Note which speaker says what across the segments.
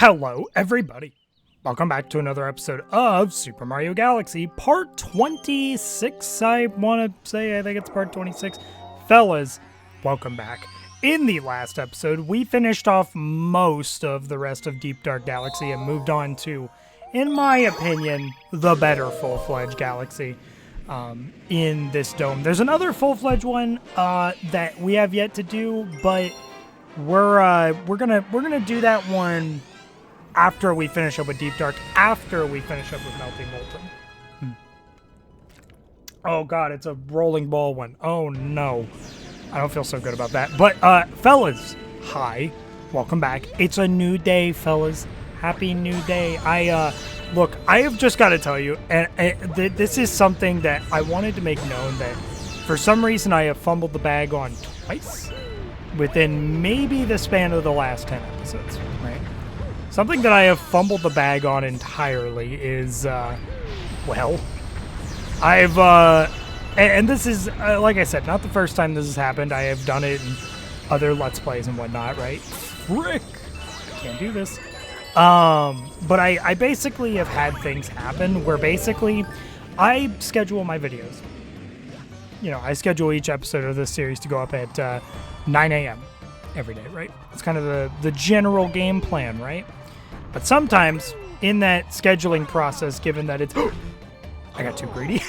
Speaker 1: Hello, everybody. Welcome back to another episode of Super Mario Galaxy, part 26, I want to say. I think it's part 26. Fellas, welcome back. In the last episode, we finished off most of the rest of Deep Dark Galaxy and moved on to, in my opinion, the better full-fledged Galaxy in this dome. There's another full-fledged one that we have yet to do, but we're gonna do that one after we finish up with Deep Dark, after we finish up with Melting Molten. Oh god, it's a rolling ball one. Oh no. I don't feel so good about that. But, fellas, hi. Welcome back. It's a new day, fellas. Happy new day. Look, I have just got to tell you, and this is something that I wanted to make known that for some reason I have fumbled the bag on twice within maybe the span of the last 10 episodes, right? Something that I have fumbled the bag on entirely is, well, I've, and this is, like I said, not the first time this has happened. I have done it in other Let's Plays and whatnot, right? Frick! Can't do this. But I basically have had things happen where basically I schedule my videos. You know, I schedule each episode of this series to go up at 9 a.m. every day, right? It's kind of the general game plan, right? But sometimes in that scheduling process, given that it's... I got too greedy.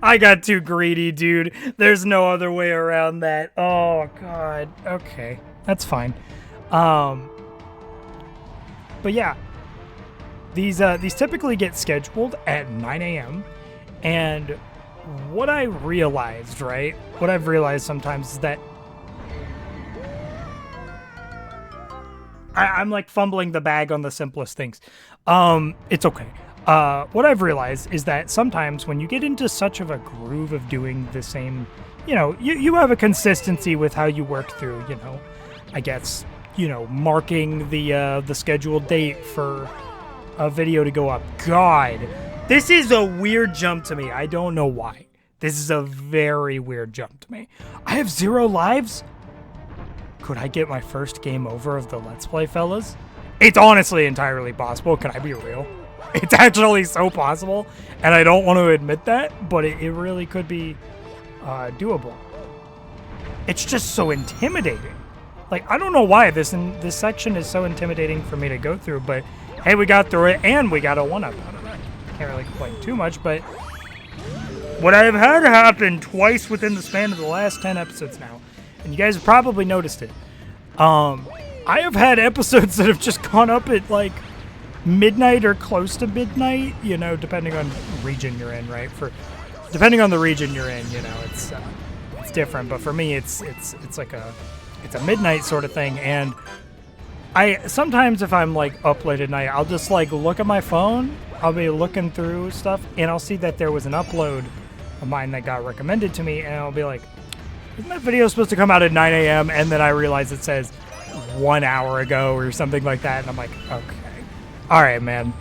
Speaker 1: I got too greedy, dude. There's no other way around that. Oh, God. Okay. That's fine. But yeah. These typically get scheduled at 9 a.m. And what I realized, right? What I've realized sometimes is that I'm like fumbling the bag on the simplest things. It's okay. What I've realized is that sometimes when you get into such of a groove of doing the same, you know, you have a consistency with how you work through, you know, I guess, you know, marking the scheduled date for a video to go up. God, this is a weird jump to me. I don't know why. This is a very weird jump to me. I have 0 lives? Could I get my first game over of the Let's Play, fellas? It's honestly entirely possible. Can I be real? It's actually so possible, and I don't want to admit that, but it really could be doable. It's just so intimidating. Like, I don't know why this section is so intimidating for me to go through, but hey, we got through it, and we got a 1-up out of that. Can't really complain too much, but what I've had happen twice within the span of the last 10 episodes now, and you guys have probably noticed it, I have had episodes that have just gone up at, like, midnight or close to midnight, you know, depending on region you're in, right? Depending on the region you're in, you know, it's different. But for me, it's like a midnight sort of thing. And I sometimes, if I'm like up late at night, I'll just like look at my phone. I'll be looking through stuff, and I'll see that there was an upload of mine that got recommended to me, and I'll be like, isn't that video supposed to come out at 9 a.m.? And then I realize it says 1 hour ago or something like that, and I'm like, okay. All right, man.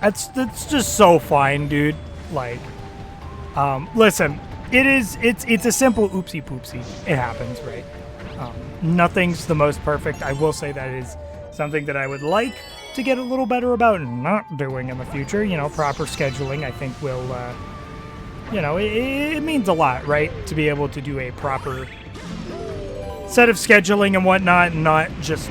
Speaker 1: That's just so fine, dude. Like, listen, it's a simple oopsie poopsie. It happens, right? Nothing's the most perfect. I will say that is something that I would like to get a little better about not doing in the future. You know, proper scheduling, I think will, you know, it means a lot, right? To be able to do a proper set of scheduling and whatnot, and not just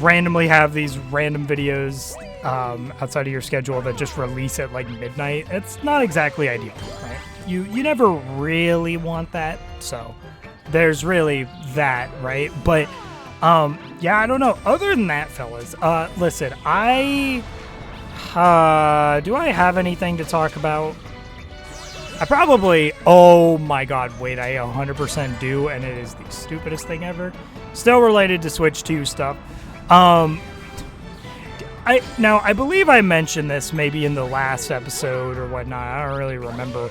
Speaker 1: randomly have these random videos outside of your schedule that just release at like midnight. It's not exactly ideal, right? You never really want that, so there's really that, right? But yeah, I don't know. Other than that, fellas, listen, do I have anything to talk about? I probably, oh my god, wait, I 100% do, and it is the stupidest thing ever. Still related to Switch 2 stuff. I believe I mentioned this maybe in the last episode or whatnot. I don't really remember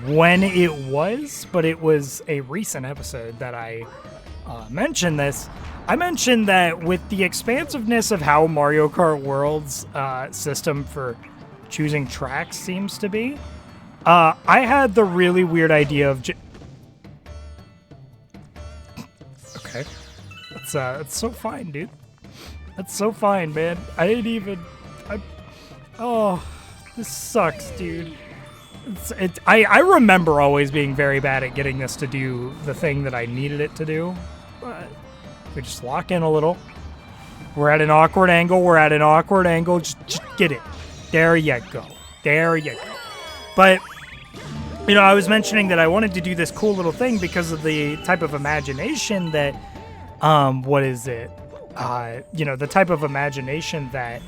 Speaker 1: when it was, but it was a recent episode that I mentioned this. I mentioned that with the expansiveness of how Mario Kart World's system for choosing tracks seems to be, I had the really weird idea of... Okay. It's so fine, dude. That's so fine, man. I didn't even... Oh, this sucks, dude. I remember always being very bad at getting this to do the thing that I needed it to do. But we just lock in a little. We're at an awkward angle. We're at an awkward angle. Just get it. There you go. There you go. But, you know, I was mentioning that I wanted to do this cool little thing because of the type of imagination that, what is it? You know, the type of imagination that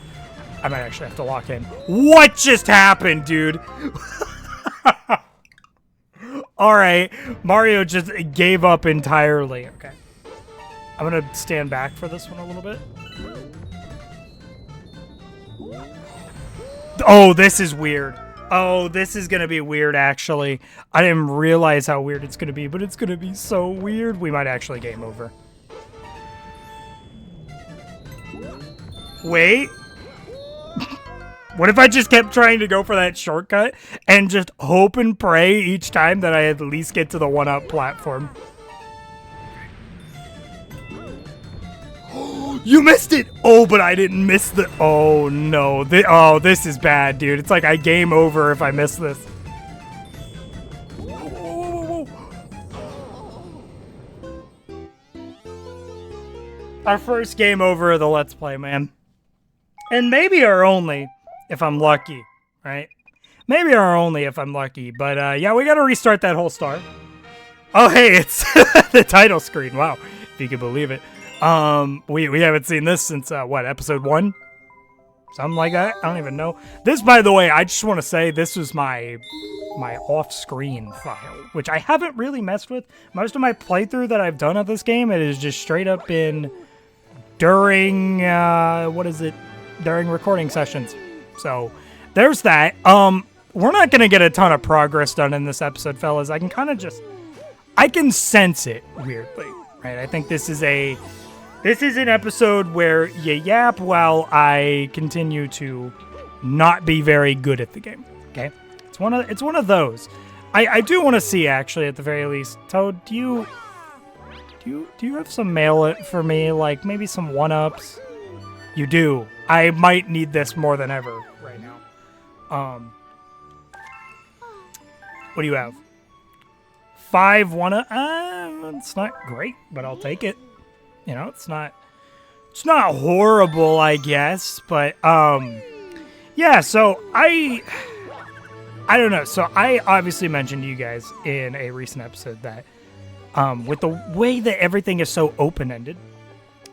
Speaker 1: I might actually have to lock in. What just happened, dude? All right. Mario just gave up entirely. Okay. I'm going to stand back for this one a little bit. Oh, this is weird. Oh, this is going to be weird, actually. I didn't realize how weird it's going to be, but it's going to be so weird. We might actually game over. Wait. What if I just kept trying to go for that shortcut and just hope and pray each time that I at least get to the one-up platform? You missed it! Oh, but I didn't miss the... Oh, no. Oh, this is bad, dude. It's like I game over if I miss this. Our first game over of the Let's Play, man. And maybe our only, if I'm lucky, right? Maybe our only if I'm lucky. But, yeah, we gotta restart that whole star. Oh, hey, it's the title screen. Wow, if you can believe it. We haven't seen this since, what, episode 1? Something like that? I don't even know. This, by the way, I just want to say this was my off-screen file, which I haven't really messed with. Most of my playthrough that I've done of this game, it has just straight up been during, what is it? During recording sessions. So, there's that. We're not going to get a ton of progress done in this episode, fellas. I can kind of just... I can sense it, weirdly, right? I think this is an episode where you yap while I continue to not be very good at the game, okay? It's one of those. I do want to see, actually, at the very least. Toad, do you have some mail for me? Like, maybe some one-ups? You do. I might need this more than ever right now. What do you have? 5 one-up? It's not great, but I'll take it. You know, it's not horrible, I guess, but, yeah, so I don't know. So I obviously mentioned to you guys in a recent episode that, with the way that everything is so open-ended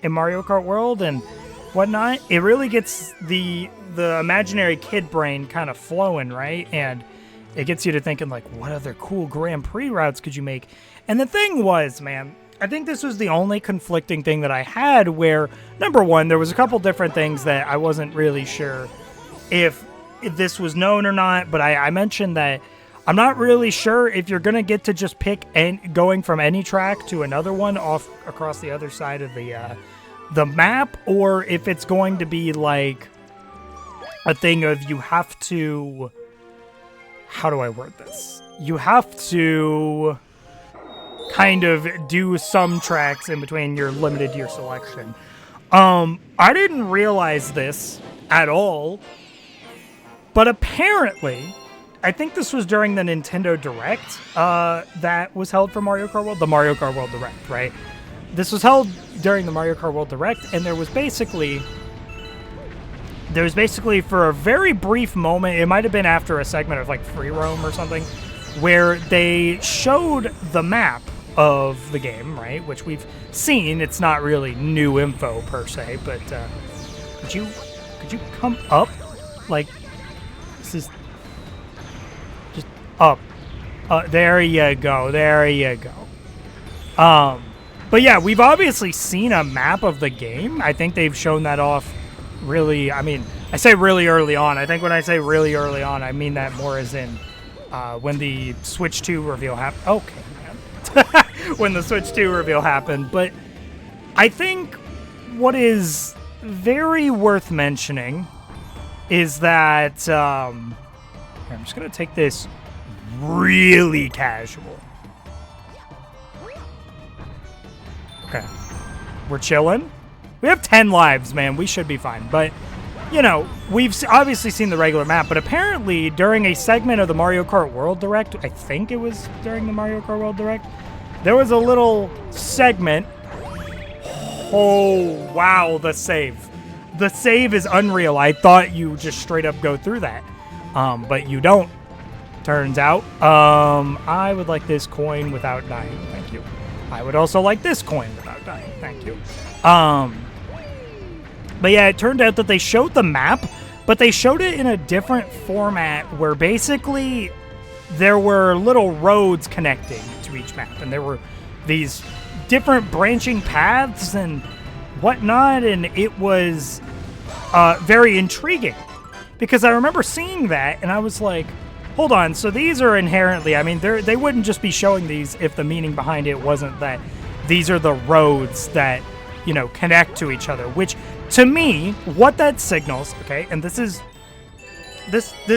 Speaker 1: in Mario Kart World and whatnot, it really gets the imaginary kid brain kind of flowing, right? And it gets you to thinking, like, what other cool Grand Prix routes could you make? And the thing was, man, I think this was the only conflicting thing that I had where, number one, there was a couple different things that I wasn't really sure if this was known or not, but I mentioned that I'm not really sure if you're going to get to just pick going from any track to another one off across the other side of the map, or if it's going to be like a thing of you have to... How do I word this? You have to kind of do some tracks in between. You're limited to your selection. I didn't realize this at all, but apparently, I think this was during the Nintendo Direct that was held for Mario Kart World, the Mario Kart World Direct, right? This was held during the Mario Kart World Direct, and there was basically for a very brief moment, it might have been after a segment of like Free Roam or something, where they showed the map of the game, right? Which we've seen. It's not really new info per se, but could you come up? Like, this is just up. There you go. There you go. But yeah, we've obviously seen a map of the game. I think they've shown that off really, I mean, I say really early on. I think when I say really early on, I mean that more as in when the Switch 2 reveal happened. Okay, man. When the Switch 2 reveal happened. But I think what is very worth mentioning is that here, I'm just going to take this really casual. Okay. We're chilling. We have 10 lives, man. We should be fine. But, you know, we've obviously seen the regular map, but apparently during a segment of the Mario Kart World Direct, I think it was during the Mario Kart World Direct, there was a little segment. Oh, wow, the save. The save is unreal. I thought you just straight up go through that, but you don't, turns out. I would like this coin without dying. Thank you. I would also like this coin without dying. Thank you. But yeah, it turned out that they showed the map, but they showed it in a different format where basically there were little roads connecting to each map, and there were these different branching paths and whatnot, and it was very intriguing because I remember seeing that and I was like, hold on, so these are inherently, I mean, they wouldn't just be showing these if the meaning behind it wasn't that these are the roads that, you know, connect to each other, which to me, what that signals, okay, and this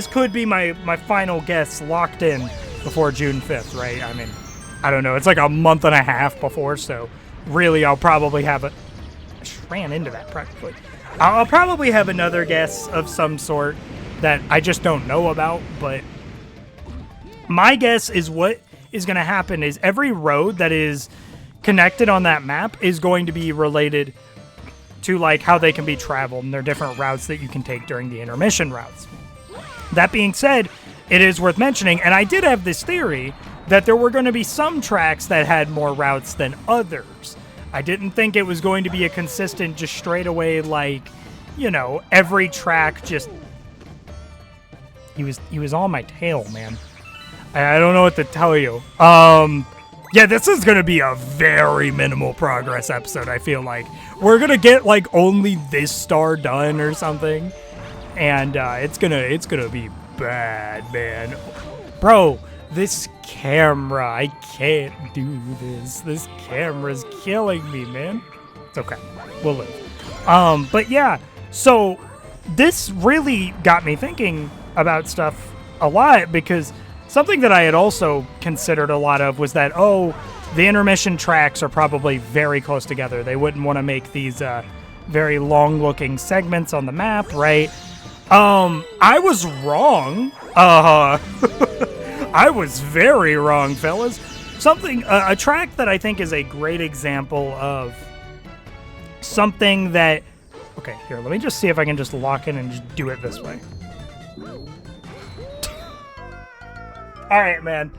Speaker 1: could be my final guess locked in before June 5th, right? I mean, I don't know, it's like a month and a half before, so really I'll probably have I just ran into that practically. I'll probably have another guess of some sort that I just don't know about, but my guess is what is going to happen is every road that is connected on that map is going to be related to like how they can be traveled, and there are different routes that you can take during the intermission routes. That being said, it is worth mentioning, and I did have this theory that there were going to be some tracks that had more routes than others. I didn't think it was going to be a consistent, just straight away, like, you know, every track just... He was on my tail, man. I don't know what to tell you. Yeah, this is going to be a very minimal progress episode, I feel like. We're going to get, like, only this star done or something. And it's gonna be bad, man. Bro, this camera, I can't do this. This camera's killing me, man. It's okay. We'll live. But yeah, so this really got me thinking about stuff a lot, because something that I had also considered a lot of was that, oh, the intermission tracks are probably very close together. They wouldn't want to make these very long-looking segments on the map, right? I was wrong. I was very wrong, fellas. A track that I think is a great example of something that... Okay, here, let me just see if I can just lock in and just do it this way. All right, man.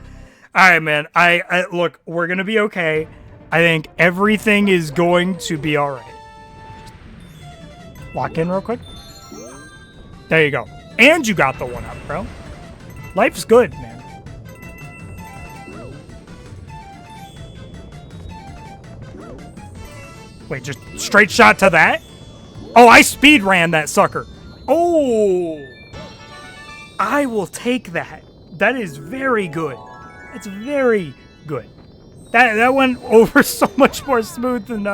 Speaker 1: I look, we're going to be okay. I think everything is going to be all right. Lock in real quick. There you go. And you got the one up, bro. Life's good, man. Wait, just straight shot to that? Oh, I speed ran that sucker. Oh. I will take that. That is very good. It's very good. That went over so much more smooth than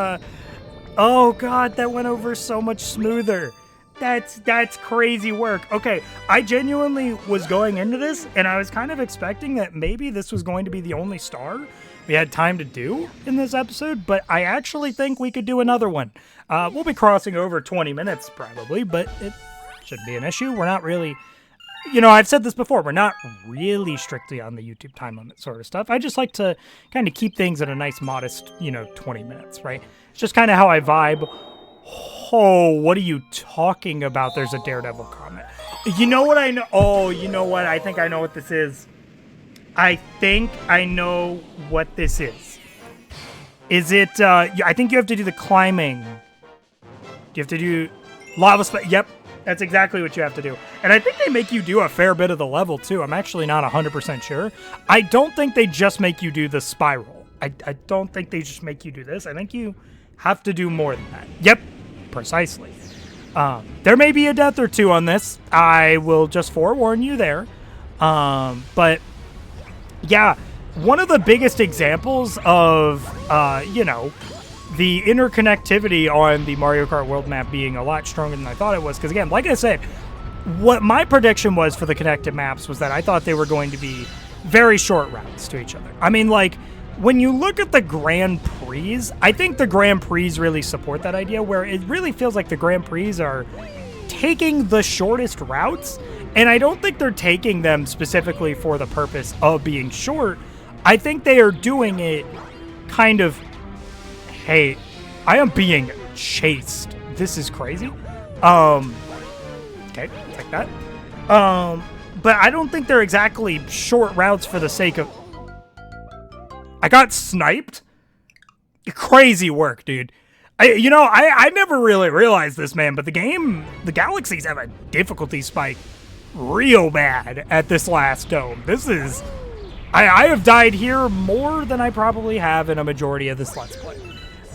Speaker 1: oh god, that went over so much smoother. That's crazy work. Okay, I genuinely was going into this and I was kind of expecting that maybe this was going to be the only star we had time to do in this episode, but I actually think we could do another one. We'll be crossing over 20 minutes probably, but it shouldn't be an issue. We're not really... You know, I've said this before, we're not really strictly on the YouTube time limit sort of stuff. I just like to kind of keep things at a nice, modest, 20 minutes, right? It's just kind of how I vibe. Oh, what are you talking about? There's a Daredevil comment. You know what I know? Oh, you know what? I think I know what this is. I think I know what this is. Is it, I think you have to do the climbing. Do you have to do lava spike? Yep. That's exactly what you have to do. And I think they make you do a fair bit of the level, too. I'm actually not 100% sure. I don't think they just make you do the spiral. I don't think they just make you do this. I think you have to do more than that. Yep, precisely. There may be a death or two on this. I will just forewarn you there. But, yeah, one of the biggest examples of, the interconnectivity on the Mario Kart World map being a lot stronger than I thought it was. Because, again, like I said, what my prediction was for the connected maps was that I thought they were going to be very short routes to each other. I mean, like, when you look at the Grand Prix, I think the Grand Prix really support that idea, where it really feels like the Grand Prix are taking the shortest routes, and I don't think they're taking them specifically for the purpose of being short. I think they are doing it kind of, hey, I am being chased. This is crazy. Okay, like that. But I don't think they're exactly short routes for the sake of... I got sniped? Crazy work, dude. I never really realized this, man, but the Galaxies have a difficulty spike real bad at this last dome. This is... I have died here more than I probably have in a majority of this Let's Play.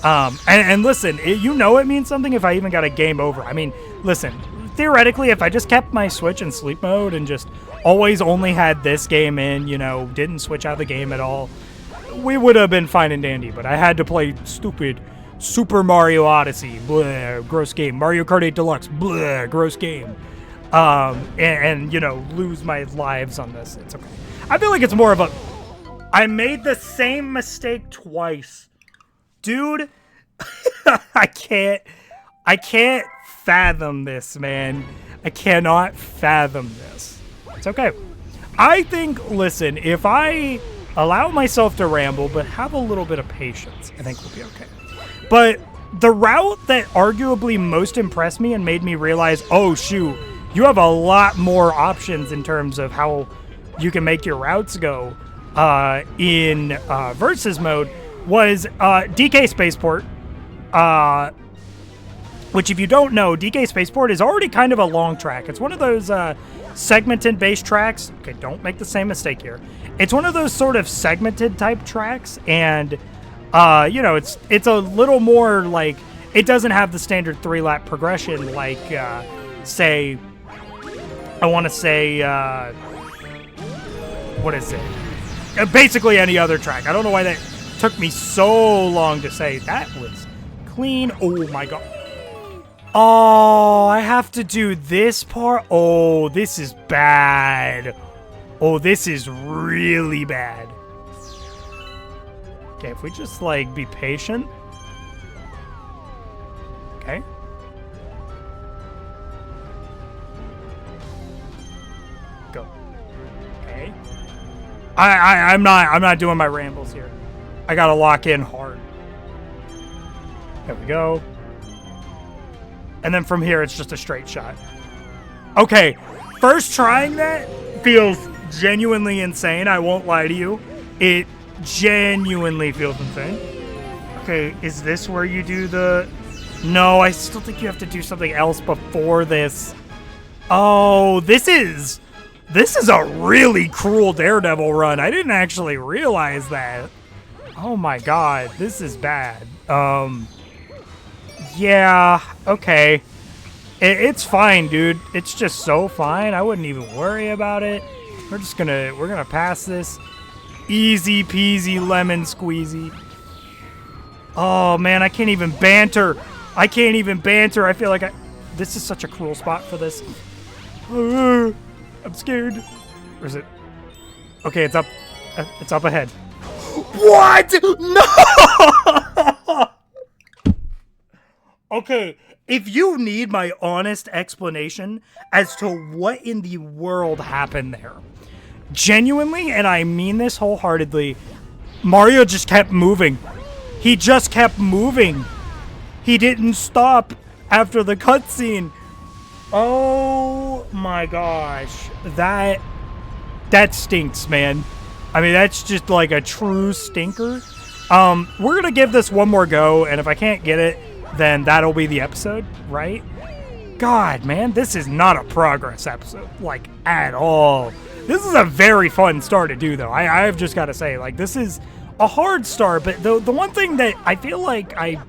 Speaker 1: And listen, it means something if I even got a game over. I mean, listen, theoretically, if I just kept my Switch in sleep mode and just always only had this game in, didn't switch out the game at all, we would have been fine and dandy. But I had to play stupid Super Mario Odyssey, bleh, gross game. Mario Kart 8 Deluxe, bleh, gross game. And lose my lives on this. It's okay. I feel like it's more of a... I made the same mistake twice. Dude, I can't fathom this, man. I cannot fathom this. It's okay. I think, listen, if I allow myself to ramble, but have a little bit of patience, I think we'll be okay. But the route that arguably most impressed me and made me realize, oh, shoot, you have a lot more options in terms of how you can make your routes go in versus mode, was DK Spaceport, which, if you don't know, DK Spaceport is already kind of a long track. It's one of those segmented base tracks. Okay, don't make the same mistake here. It's one of those sort of segmented type tracks, and it's a little more like, it doesn't have the standard 3-lap progression like say, I want to say what is it? Basically any other track. I don't know why that took me so long to say. That was clean. Oh my god. Oh, I have to do this part. Oh, this is bad. Oh, this is really bad. Okay, if we just, be patient. Okay. Go. Okay. I'm not doing my rambles here. I gotta lock in hard. There we go. And then from here, it's just a straight shot. Okay, first trying that feels genuinely insane. I won't lie to you. It genuinely feels insane. Okay, is this where you do the... No, I still think you have to do something else before this. Oh, this is a really cruel Daredevil run. I didn't actually realize that. Oh my god, this is bad. Yeah, okay. It's fine, dude. It's just so fine. I wouldn't even worry about it. We're gonna pass this. Easy peasy lemon squeezy. Oh man, I can't even banter. I can't even banter. I feel like this is such a cruel spot for this. I'm scared. Where is it? Okay, it's up. It's up ahead. What? No! Okay, if you need my honest explanation as to what in the world happened there, genuinely, and I mean this wholeheartedly, Mario just kept moving. He just kept moving. He didn't stop after the cutscene. Oh my gosh. That stinks, man. I mean, that's just like a true stinker. We're gonna give this one more go, and if I can't get it, then that'll be the episode, right? God, man, this is not a progress episode, like, at all. This is a very fun star to do, though. I've just got to say, this is a hard star, but the one thing that I feel like I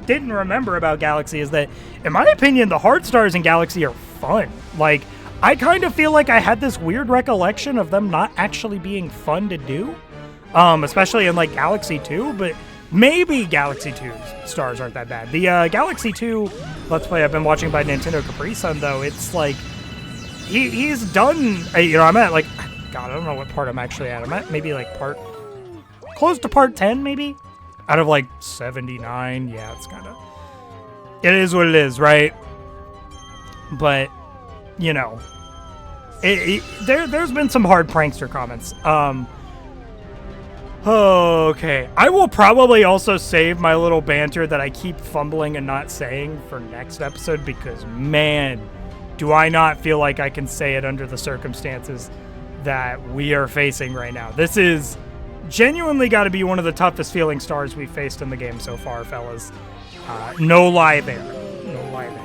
Speaker 1: didn't remember about Galaxy is that, in my opinion, the hard stars in Galaxy are fun. I kind of feel like I had this weird recollection of them not actually being fun to do, especially in, Galaxy 2, but maybe Galaxy 2 stars aren't that bad. The Galaxy 2 Let's Play I've been watching by Nintendo Capri Sun, though, it's he's done, I'm at, God, I don't know what part I'm actually at. I'm at maybe, part close to part 10, maybe? Out of like 79. Yeah, it's kind of... It is what it is, right? But, you know, there's been some hard prankster comments. Okay. I will probably also save my little banter that I keep fumbling and not saying for next episode because, man, do I not feel like I can say it under the circumstances that we are facing right now. This is genuinely got to be one of the toughest feeling stars we've faced in the game so far, fellas. No lie there. No lie there.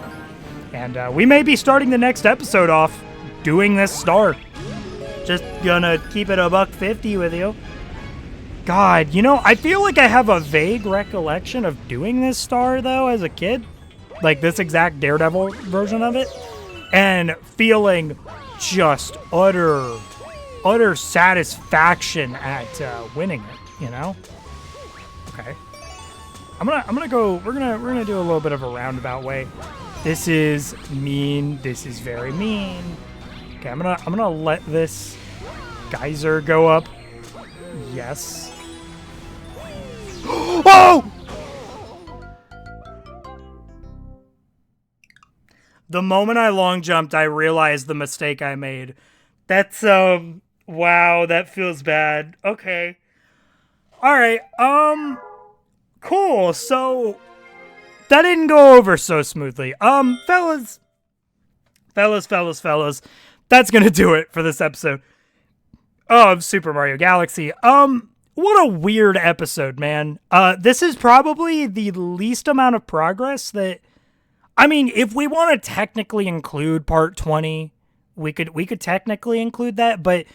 Speaker 1: And we may be starting the next episode off doing this star. Just gonna keep it $150 with you. God, you know, I feel like I have a vague recollection of doing this star, though, as a kid. Like, this exact Daredevil version of it. And feeling just utter satisfaction at winning it, you know? Okay. I'm gonna go, we're gonna do a little bit of a roundabout way. This is mean. This is very mean. Okay, I'm gonna let this geyser go up. Yes. Oh! The moment I long jumped, I realized the mistake I made. That's, wow, that feels bad. Okay. Alright, cool. So, that didn't go over so smoothly. Fellas, that's gonna do it for this episode of Super Mario Galaxy. What a weird episode, man. This is probably the least amount of progress that... I mean, if we want to technically include part 20, we could technically include that, but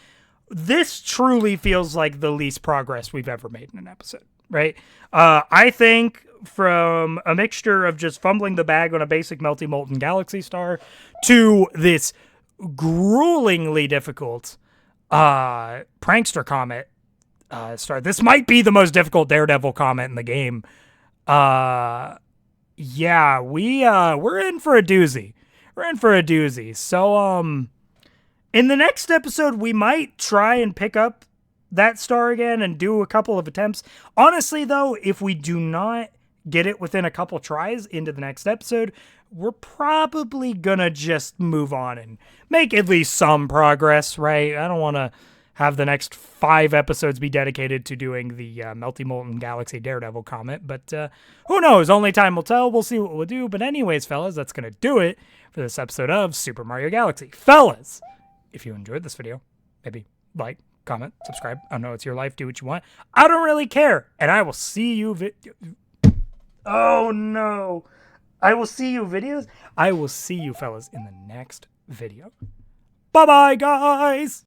Speaker 1: this truly feels like the least progress we've ever made in an episode, right? I think from a mixture of just fumbling the bag on a basic Melty Molten Galaxy Star to this gruelingly difficult Prankster Comet star. This might be the most difficult Daredevil comet in the game. Yeah, we're in for a doozy. We're in for a doozy. So, in the next episode, we might try and pick up that star again and do a couple of attempts. Honestly, though, if we do not get it within a couple tries into the next episode, we're probably gonna just move on and make at least some progress, right? I don't want to have the next 5 episodes be dedicated to doing the Melty Molten Galaxy Daredevil comet, but who knows? Only time will tell. We'll see what we'll do. But anyways, fellas, that's going to do it for this episode of Super Mario Galaxy. Fellas, if you enjoyed this video, maybe like, comment, subscribe. I know it's your life. Do what you want. I don't really care. And I will see you... Oh, no. I will see you videos. I will see you, fellas, in the next video. Bye-bye, guys.